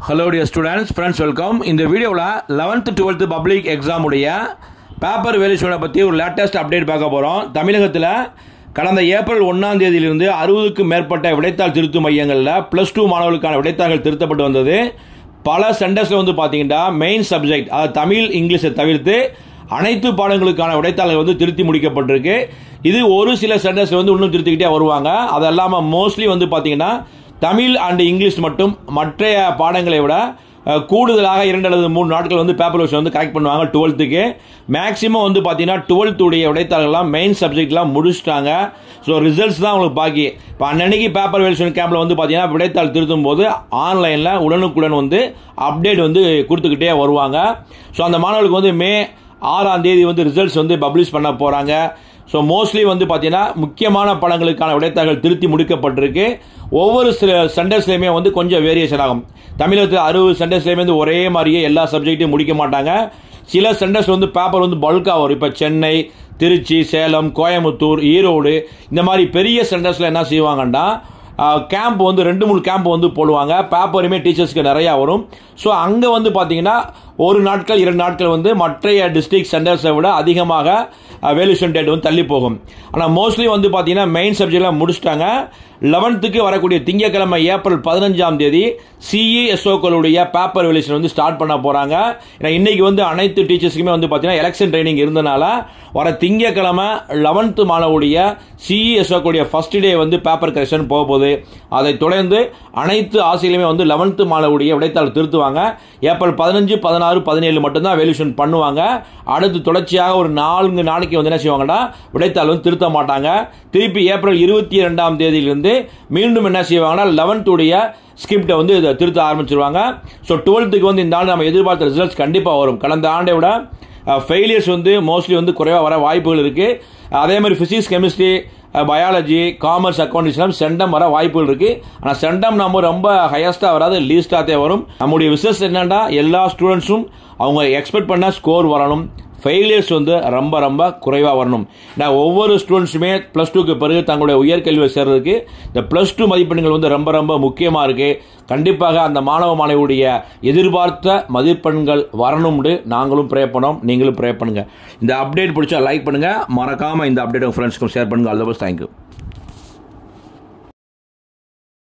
Hello dear students, friends, welcome. இந்த வீடியோவில் 11th 12th public exam உடைய பேப்பர் வேல்யூஷனை பற்றி ஒரு லேட்டஸ்ட் அப்டேட் பார்க்க போகிறோம். தமிழகத்தில் கடந்த ஏப்ரல் 1ஆம் தேதியிலிருந்து 60க்கும் மேற்பட்ட விடைத்தாள் திருத்தும் மையங்களில் +2 மாணவர்களுக்கான விடைத்தாள்கள் திருத்தப்பட்டு வந்தது. பல சென்டர்ஸில் வந்து பார்த்தீங்கன்னா மெயின் சப்ஜெக்ட் அதாவது தமிழ் இங்கிலீஷை தவிர்த்து அனைத்து பாடங்களுக்கான விடைத்தாள்கள் வந்து திருத்தி முடிக்கப்பட்டிருக்கு. இது ஒரு சில சென்டர்ஸில் வந்து இன்னும் திருத்திக்கிட்டே வருவாங்க. அது இல்லாமல் மோஸ்ட்லி வந்து பார்த்தீங்கன்னா தமிழ் அண்ட் இங்கிலீஷ் மட்டும் மற்ற பாடங்களை விட கூடுதலாக 2 அல்லது 3 நாட்கள் வந்து பேப்பர் வேல்யூஷன் வந்து கரெக்ட் பண்ணுவாங்க. 12க்கு மேக்ஸிமம் வந்து பார்த்தீங்கன்னா 12th உடைய விடைத்தாள்கள்லாம் மெயின் சப்ஜெக்ட்லாம் முடிச்சுட்டாங்க. ஸோ ரிசல்ட்ஸ் தான் உங்களுக்கு பாக்கி. இப்போ அன்னன்னைக்கு பேப்பர் வேல்யூஷன் கேம்பில் வந்து பார்த்தீங்கன்னா விடைத்தாள் திருத்தும் போது ஆன்லைனில் உடனுக்குடன் வந்து அப்டேட் வந்து கொடுத்துக்கிட்டே வருவாங்க. ஸோ அந்த மாணவர்களுக்கு வந்து மே 6ஆம் தேதி வந்து ரிசல்ட்ஸ் வந்து பப்ளிஷ் பண்ண போகிறாங்க. ஸோ மோஸ்ட்லி வந்து பார்த்தீங்கன்னா முக்கியமான படங்களுக்கான விடைத்தாள்கள் திருத்தி முடிக்கப்பட்டிருக்கு. ஒவ்வொரு சென்டர்ஸ்லையுமே வந்து கொஞ்சம் வேரியேஷன் ஆகும். தமிழகத்தில் 60 சென்டர்ஸ்லையுமே வந்து ஒரே மாதிரியே எல்லா சப்ஜெக்ட்டையும் முடிக்க மாட்டாங்க. சில சென்டர்ஸ் வந்து பேப்பர் வந்து பல்காக வரும். இப்போ சென்னை, திருச்சி, சேலம், கோயம்புத்தூர், ஈரோடு இந்த மாதிரி பெரிய சென்டர்ஸில் என்ன செய்வாங்கன்னா கேம்ப் வந்து 2-3 கேம்ப் வந்து போடுவாங்க. பேப்பருமே டீச்சர்ஸ்க்கு நிறையா வரும். ஸோ அங்கே வந்து பார்த்தீங்கன்னா 1 நாட்கள் 2 நாட்கள் வந்து மற்ற டிஸ்ட்ரிக்ட் சென்டர்ஸை விட அதிகமாக வேல்யூஷன் டேட் வந்து தள்ளி போகும். ஆனால் மோஸ்ட்லி வந்து பார்த்தீங்கன்னா மெயின் சப்ஜெக்ட்லாம் முடிச்சிட்டாங்க. 11க்கு வரக்கூடிய திங்கட்கிழமை ஏப்ரல் 15ஆம் தேதி சிஇஎஸ்ஓக்களுடைய பேப்பர் வேல்யூஷன் வந்து ஸ்டார்ட் பண்ண போகிறாங்க. ஏன்னா இன்னைக்கு வந்து அனைத்து டீச்சர்ஸுக்குமே வந்து பார்த்தீங்கன்னா எலெக்ஷன் ட்ரைனிங் இருந்தனால வர திங்கட்கிழமை 11th மாணவருடைய சிஇஎஸ்ஓக்களுடைய ஃபர்ஸ்ட் டே வந்து பேப்பர் கரெக்ஷன் போக போகுது. அதைத் தொடர்ந்து அனைத்து ஆசிரியர்களுமே வந்து 11th மாணவருடைய விடைத்தாள் திருத்துவாங்க. ஏப்ரல் 15, 16, 17 மட்டும்தான் வேல்யூஷன் பண்ணுவாங்க. அடுத்து தொடர்ச்சியாக ஒரு 4 நாளைக்கு வந்து என்ன செய்வாங்கன்னா விடைத்தாள் வந்து திருத்த மாட்டாங்க. திருப்பி ஏப்ரல் 22ஆம் தேதியிலிருந்து மீண்டும் என்ன செய்வாங்கன்னா 11th உடைய ஸ்கிரிப்டை வந்து திருத்த ஆரம்பிச்சிருவாங்க. ஸோ 12க்கு வந்து இந்த ஆண்டு நம்ம எதிர்பார்த்த ரிசல்ட்ஸ் கண்டிப்பாக வரும். கடந்த ஆண்டை விட ஃபெயிலியர்ஸ் வந்து மோஸ்ட்லி வந்து குறைவாக வர வாய்ப்புகள் இருக்குது. அதே மாதிரி physics, chemistry, biology, commerce, accountants centum வர வாய்ப்புகள் இருக்குது. ஆனால் சென்டம் நம்ம ரொம்ப ஹையஸ்ட்டாக வராது, லீஸ்டாகத்தே வரும். நம்முடைய விசஸ் என்னன்னா எல்லா ஸ்டூடெண்ட்ஸும் அவங்க எக்ஸ்பெக்ட் பண்ண ஸ்கோர் வரணும். ஃபெயிலியர்ஸ் வந்து ரொம்ப ரொம்ப குறைவாக வரணும். நான் ஒவ்வொரு ஸ்டூடெண்ட்ஸுமே +2க்கு பிறகு தங்களுடைய உயர்கல்வியை சேர்றதுக்கு இந்த +2 மதிப்பெண்கள் வந்து ரொம்ப ரொம்ப முக்கியமாக இருக்குது. கண்டிப்பாக அந்த மாணவ மாணவியுடைய எதிர்பார்த்த மதிப்பெண்கள் வரணும்னு நாங்களும் ப்ரே பண்ணோம், நீங்களும் ப்ரே பண்ணுங்கள். இந்த அப்டேட் பிடிச்சா லைக் பண்ணுங்கள், மறக்காமல் இந்த அப்டேட் உங்கள் ஃப்ரெண்ட்ஸ்க்கும் ஷேர் பண்ணுங்கள். All the best, thank you.